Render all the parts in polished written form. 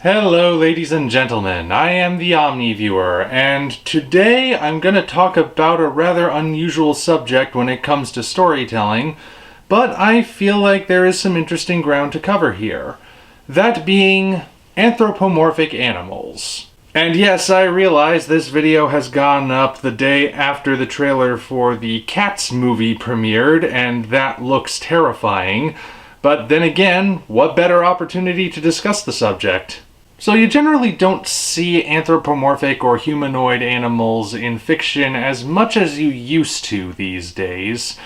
Hello ladies and gentlemen, I am the Omni viewer, and today I'm going to talk about a rather unusual subject when it comes to storytelling, but I feel like there is some interesting ground to cover here. That being anthropomorphic animals. And yes, I realize this video has gone up the day after the trailer for the Cats movie premiered, and that looks terrifying. But then again, what better opportunity to discuss the subject? So you generally don't see anthropomorphic or humanoid animals in fiction as much as you used to these days.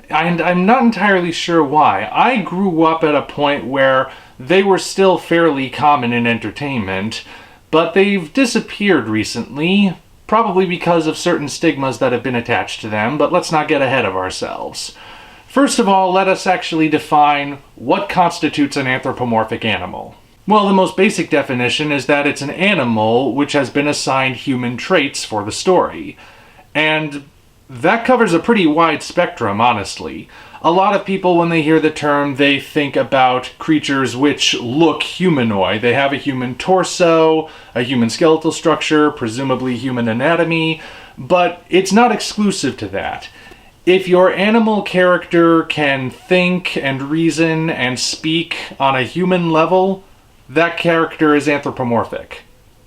And I'm not entirely sure why. I grew up at a point where they were still fairly common in entertainment, but they've disappeared recently, probably because of certain stigmas that have been attached to them, but let's not get ahead of ourselves. First of all, let us actually define what constitutes an anthropomorphic animal. Well, the most basic definition is that it's an animal which has been assigned human traits for the story. And that covers a pretty wide spectrum, honestly. A lot of people, when they hear the term, they think about creatures which look humanoid. They have a human torso, a human skeletal structure, presumably human anatomy, but it's not exclusive to that. If your animal character can think and reason and speak on a human level, that character is anthropomorphic,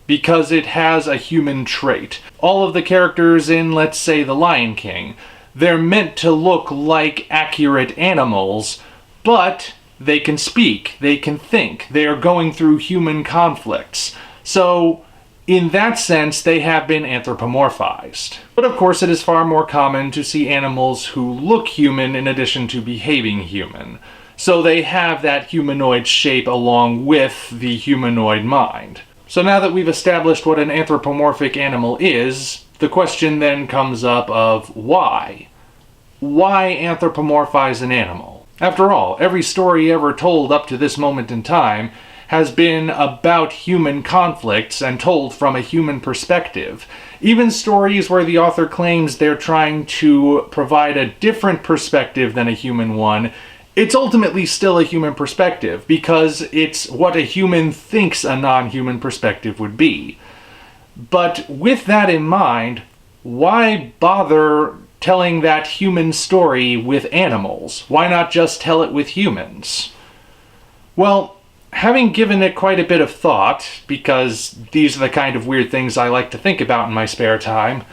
because it has a human trait. All of the characters in, let's say, The Lion King, they're meant to look like accurate animals, but they can speak, they can think, they are going through human conflicts. So, in that sense, they have been anthropomorphized. But of course, it is far more common to see animals who look human in addition to behaving human. So they have that humanoid shape along with the humanoid mind. So now that we've established what an anthropomorphic animal is, the question then comes up of why? Why anthropomorphize an animal? After all, every story ever told up to this moment in time has been about human conflicts and told from a human perspective. Even stories where the author claims they're trying to provide a different perspective than a human one, it's ultimately still a human perspective, because it's what a human thinks a non-human perspective would be. But with that in mind, why bother telling that human story with animals? Why not just tell it with humans? Well, having given it quite a bit of thought, because these are the kind of weird things I like to think about in my spare time,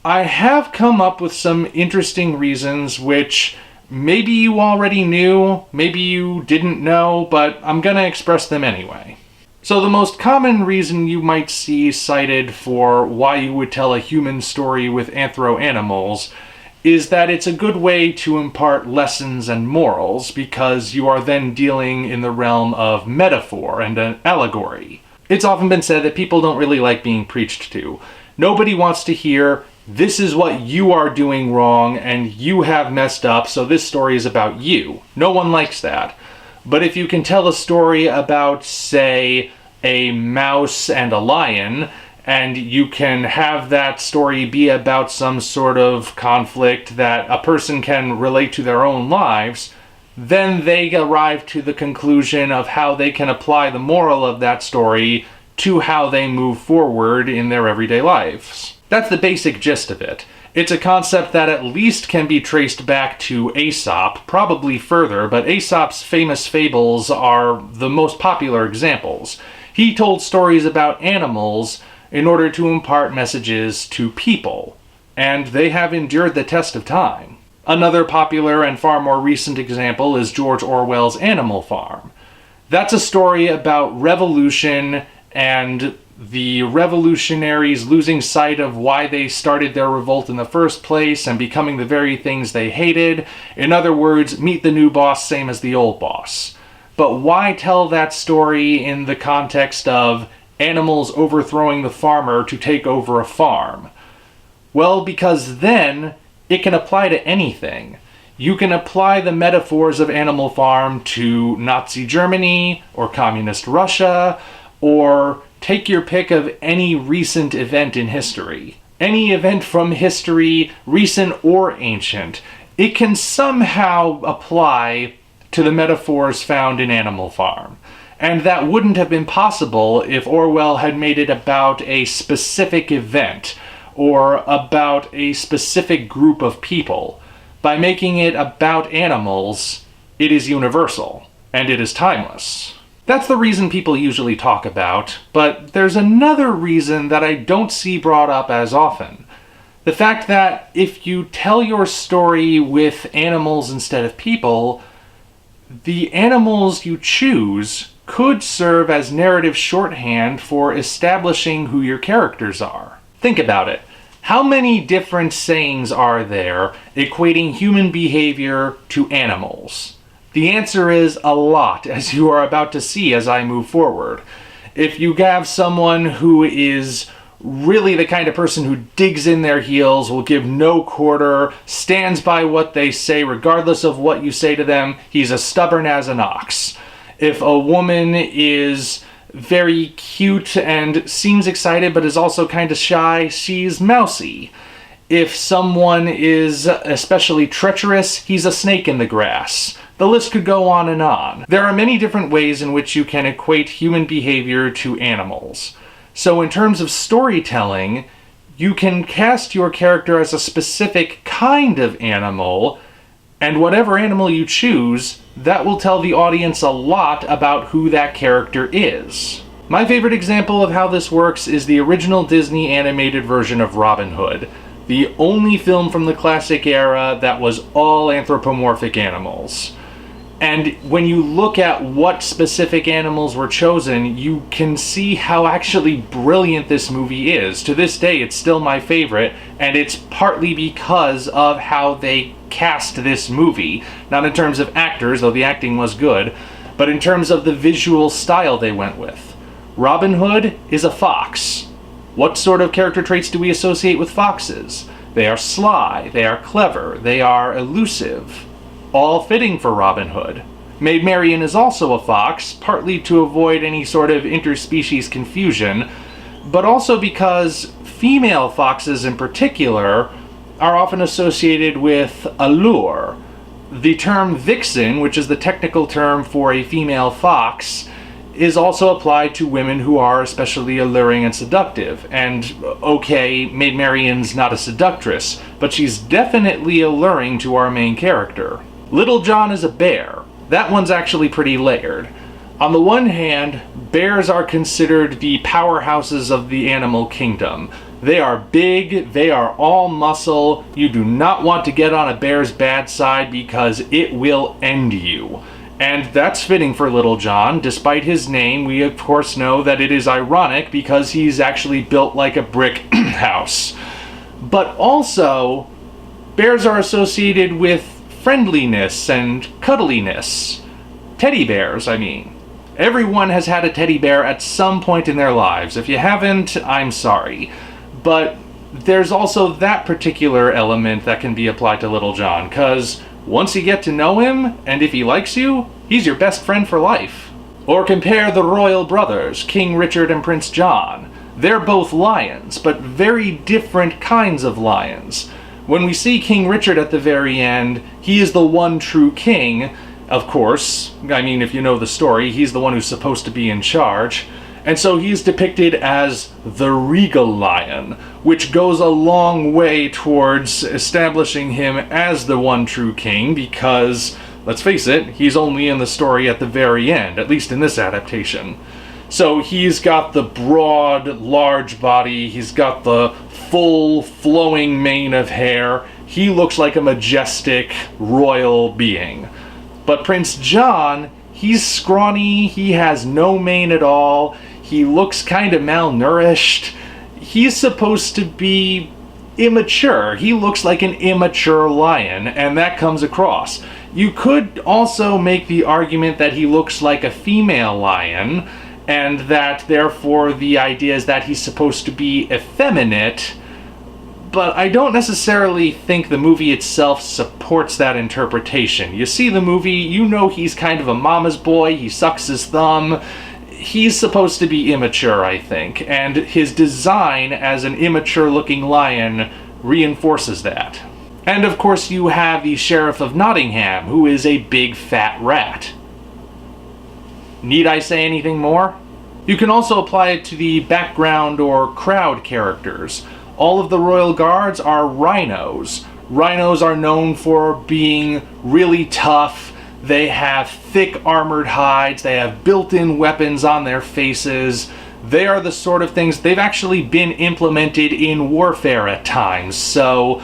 I have come up with some interesting reasons which maybe you already knew, maybe you didn't know, but I'm gonna express them anyway. So the most common reason you might see cited for why you would tell a human story with anthro-animals is that it's a good way to impart lessons and morals, because you are then dealing in the realm of metaphor and an allegory. It's often been said that people don't really like being preached to. Nobody wants to hear, this is what you are doing wrong and you have messed up, so this story is about you. No one likes that. But if you can tell a story about, say, a mouse and a lion, and you can have that story be about some sort of conflict that a person can relate to their own lives, then they arrive to the conclusion of how they can apply the moral of that story to how they move forward in their everyday lives. That's the basic gist of it. It's a concept that at least can be traced back to Aesop, probably further, but Aesop's famous fables are the most popular examples. He told stories about animals in order to impart messages to people, and they have endured the test of time. Another popular and far more recent example is George Orwell's Animal Farm. That's a story about revolution and the revolutionaries losing sight of why they started their revolt in the first place and becoming the very things they hated. In other words, meet the new boss, same as the old boss. But why tell that story in the context of animals overthrowing the farmer to take over a farm? Well, because then it can apply to anything. You can apply the metaphors of Animal Farm to Nazi Germany or Communist Russia, or take your pick of any recent event in history. Any event from history, recent or ancient. It can somehow apply to the metaphors found in Animal Farm. And that wouldn't have been possible if Orwell had made it about a specific event or about a specific group of people. By making it about animals, it is universal, and it is timeless. That's the reason people usually talk about, but there's another reason that I don't see brought up as often. The fact that if you tell your story with animals instead of people, the animals you choose could serve as narrative shorthand for establishing who your characters are. Think about it. How many different sayings are there equating human behavior to animals? The answer is a lot, as you are about to see as I move forward. If you have someone who is really the kind of person who digs in their heels, will give no quarter, stands by what they say regardless of what you say to them, he's as stubborn as an ox. If a woman is very cute and seems excited but is also kind of shy, she's mousy. If someone is especially treacherous, he's a snake in the grass. The list could go on and on. There are many different ways in which you can equate human behavior to animals. So in terms of storytelling, you can cast your character as a specific kind of animal, and whatever animal you choose, that will tell the audience a lot about who that character is. My favorite example of how this works is the original Disney animated version of Robin Hood, the only film from the classic era that was all anthropomorphic animals. And when you look at what specific animals were chosen, you can see how actually brilliant this movie is. To this day, it's still my favorite, and it's partly because of how they cast this movie. Not in terms of actors, though the acting was good, but in terms of the visual style they went with. Robin Hood is a fox. What sort of character traits do we associate with foxes? They are sly, they are clever, they are elusive. All fitting for Robin Hood. Maid Marian is also a fox, partly to avoid any sort of interspecies confusion, but also because female foxes in particular are often associated with allure. The term vixen, which is the technical term for a female fox, is also applied to women who are especially alluring and seductive. And okay, Maid Marian's not a seductress, but she's definitely alluring to our main character. Little John is a bear. That one's actually pretty layered. On the one hand, bears are considered the powerhouses of the animal kingdom. They are big, they are all muscle. You do not want to get on a bear's bad side because it will end you. And that's fitting for Little John. Despite his name, we of course know that it is ironic because he's actually built like a brick house. But also, bears are associated with friendliness and cuddliness. Teddy bears, I mean. Everyone has had a teddy bear at some point in their lives. If you haven't, I'm sorry. But there's also that particular element that can be applied to Little John, because once you get to know him, and if he likes you, he's your best friend for life. Or compare the royal brothers, King Richard and Prince John. They're both lions, but very different kinds of lions. When we see King Richard at the very end, he is the one true king. Of course, I mean, if you know the story, he's the one who's supposed to be in charge. And so he's depicted as the regal lion, which goes a long way towards establishing him as the one true king because, let's face it, he's only in the story at the very end, at least in this adaptation. So he's got the broad, large body, he's got the full, flowing mane of hair. He looks like a majestic, royal being. But Prince John, he's scrawny, he has no mane at all, he looks kind of malnourished. He's supposed to be immature. He looks like an immature lion, and that comes across. You could also make the argument that he looks like a female lion, and that therefore the idea is that he's supposed to be effeminate, but I don't necessarily think the movie itself supports that interpretation. You see the movie, you know he's kind of a mama's boy, he sucks his thumb. He's supposed to be immature, I think, and his design as an immature-looking lion reinforces that. And of course you have the Sheriff of Nottingham, who is a big fat rat. Need I say anything more? You can also apply it to the background or crowd characters. All of the royal guards are rhinos. Rhinos are known for being really tough. They have thick armored hides. They have built-in weapons on their faces. They are the sort of things, they've actually been implemented in warfare at times, so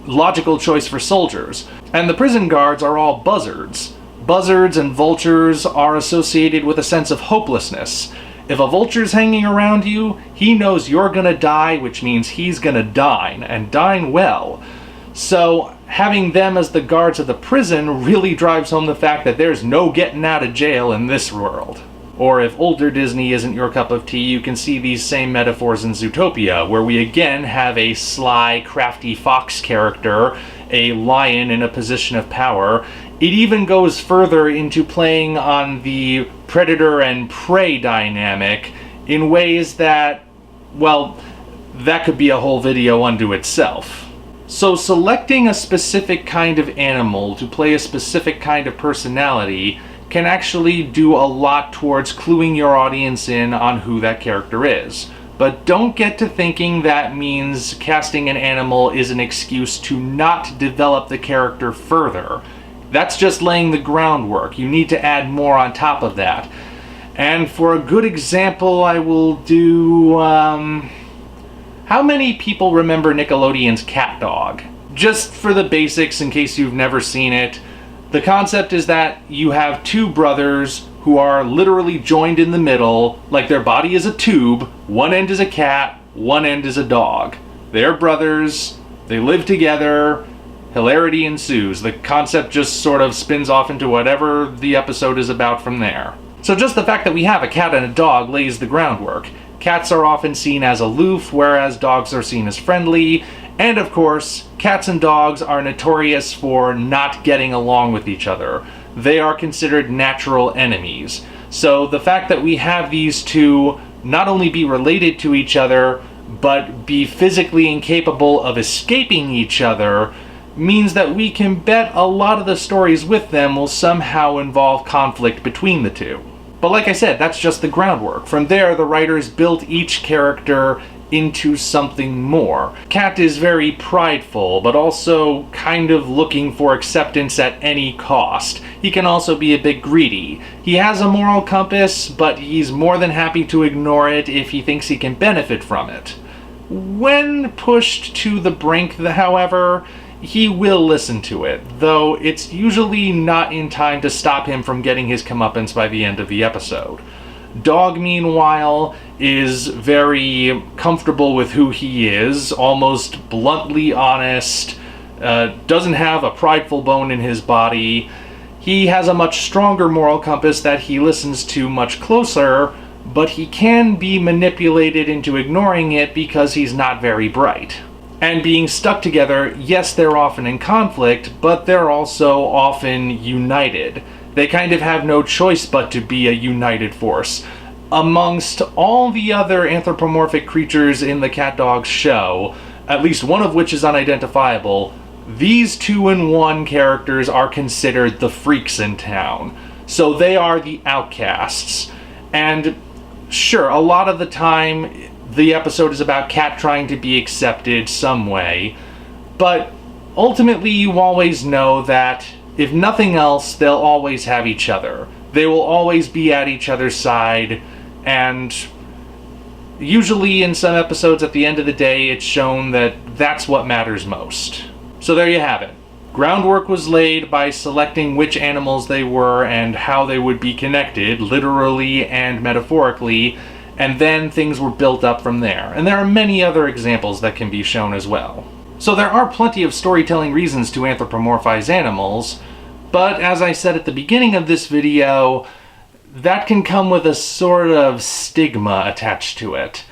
logical choice for soldiers. And the prison guards are all buzzards. Buzzards and vultures are associated with a sense of hopelessness. If a vulture's hanging around you, he knows you're gonna die, which means he's gonna dine, and dine well. So having them as the guards of the prison really drives home the fact that there's no getting out of jail in this world. Or if older Disney isn't your cup of tea, you can see these same metaphors in Zootopia, where we again have a sly, crafty fox character, a lion in a position of power. It even goes further into playing on the predator and prey dynamic in ways that, well, that could be a whole video unto itself. So selecting a specific kind of animal to play a specific kind of personality can actually do a lot towards cluing your audience in on who that character is. But don't get to thinking that means casting an animal is an excuse to not develop the character further. That's just laying the groundwork. You need to add more on top of that. And for a good example, I will do... how many people remember Nickelodeon's Cat Dog? Just for the basics, in case you've never seen it, the concept is that you have two brothers who are literally joined in the middle, like their body is a tube, one end is a cat, one end is a dog. They're brothers, they live together, hilarity ensues. The concept just sort of spins off into whatever the episode is about from there. So just the fact that we have a cat and a dog lays the groundwork. Cats are often seen as aloof, whereas dogs are seen as friendly. And of course, cats and dogs are notorious for not getting along with each other. They are considered natural enemies. So the fact that we have these two not only be related to each other, but be physically incapable of escaping each other, means that we can bet a lot of the stories with them will somehow involve conflict between the two. But like I said, that's just the groundwork. From there, the writers built each character into something more. Cat is very prideful, but also kind of looking for acceptance at any cost. He can also be a bit greedy. He has a moral compass, but he's more than happy to ignore it if he thinks he can benefit from it. When pushed to the brink, however, he will listen to it, though it's usually not in time to stop him from getting his comeuppance by the end of the episode. Dog, meanwhile, is very comfortable with who he is, almost bluntly honest, doesn't have a prideful bone in his body. He has a much stronger moral compass that he listens to much closer, but he can be manipulated into ignoring it because he's not very bright. And being stuck together, yes, they're often in conflict, but they're also often united. They kind of have no choice but to be a united force. Amongst all the other anthropomorphic creatures in the Cat Dog show, at least one of which is unidentifiable, these 2-in-1 characters are considered the freaks in town. So they are the outcasts. And sure, a lot of the time, the episode is about Cat trying to be accepted some way, but ultimately you always know that if nothing else, they'll always have each other. They will always be at each other's side, and usually in some episodes at the end of the day, it's shown that that's what matters most. So there you have it. Groundwork was laid by selecting which animals they were and how they would be connected, literally and metaphorically, and then things were built up from there. And there are many other examples that can be shown as well. So there are plenty of storytelling reasons to anthropomorphize animals, but as I said at the beginning of this video, that can come with a sort of stigma attached to it.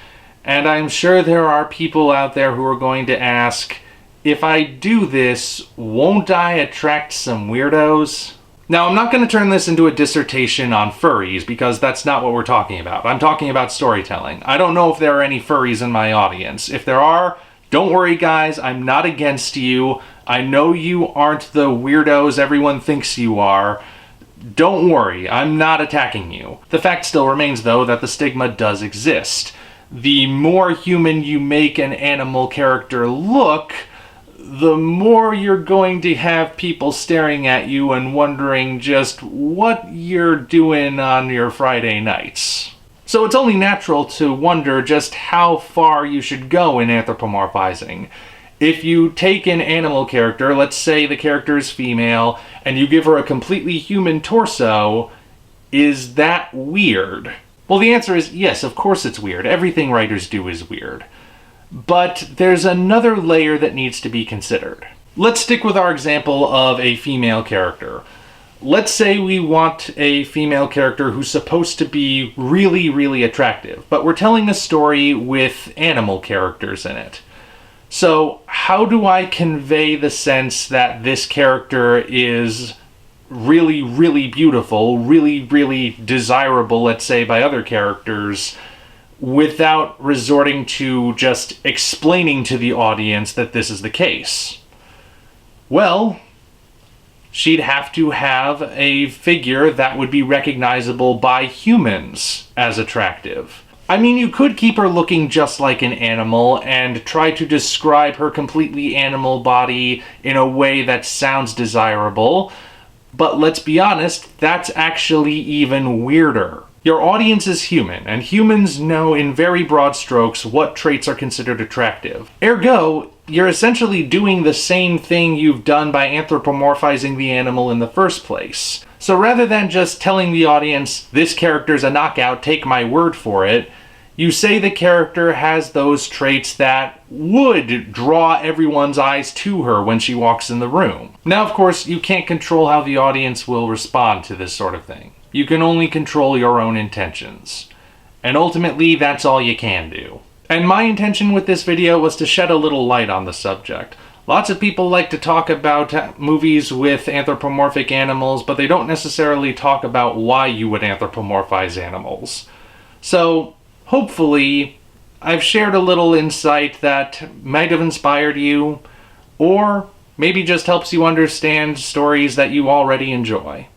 And I'm sure there are people out there who are going to ask, if I do this, won't I attract some weirdos? Now, I'm not going to turn this into a dissertation on furries, because that's not what we're talking about. I'm talking about storytelling. I don't know if there are any furries in my audience. If there are, don't worry, guys. I'm not against you. I know you aren't the weirdos everyone thinks you are. Don't worry, I'm not attacking you. The fact still remains, though, that the stigma does exist. The more human you make an animal character look, the more you're going to have people staring at you and wondering just what you're doing on your Friday nights. So it's only natural to wonder just how far you should go in anthropomorphizing. If you take an animal character, let's say the character is female, and you give her a completely human torso, is that weird? Well, the answer is yes, of course it's weird. Everything writers do is weird. But there's another layer that needs to be considered. Let's stick with our example of a female character. Let's say we want a female character who's supposed to be really, really attractive, but we're telling a story with animal characters in it. So how do I convey the sense that this character is really, really beautiful, really, really desirable, let's say, by other characters, without resorting to just explaining to the audience that this is the case? Well, she'd have to have a figure that would be recognizable by humans as attractive. I mean, you could keep her looking just like an animal and try to describe her completely animal body in a way that sounds desirable, but let's be honest, that's actually even weirder. Your audience is human, and humans know in very broad strokes what traits are considered attractive. Ergo, you're essentially doing the same thing you've done by anthropomorphizing the animal in the first place. So rather than just telling the audience, this character's a knockout, take my word for it, you say the character has those traits that would draw everyone's eyes to her when she walks in the room. Now, of course, you can't control how the audience will respond to this sort of thing. You can only control your own intentions. And ultimately, that's all you can do. And my intention with this video was to shed a little light on the subject. Lots of people like to talk about movies with anthropomorphic animals, but they don't necessarily talk about why you would anthropomorphize animals. So, hopefully, I've shared a little insight that might have inspired you, or maybe just helps you understand stories that you already enjoy.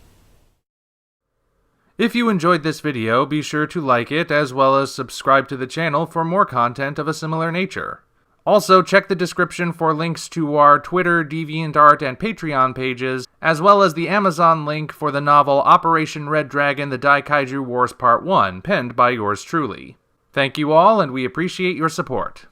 If you enjoyed this video, be sure to like it, as well as subscribe to the channel for more content of a similar nature. Also, check the description for links to our Twitter, DeviantArt, and Patreon pages, as well as the Amazon link for the novel Operation Red Dragon: The Daikaiju Wars Part 1, penned by yours truly. Thank you all, and we appreciate your support.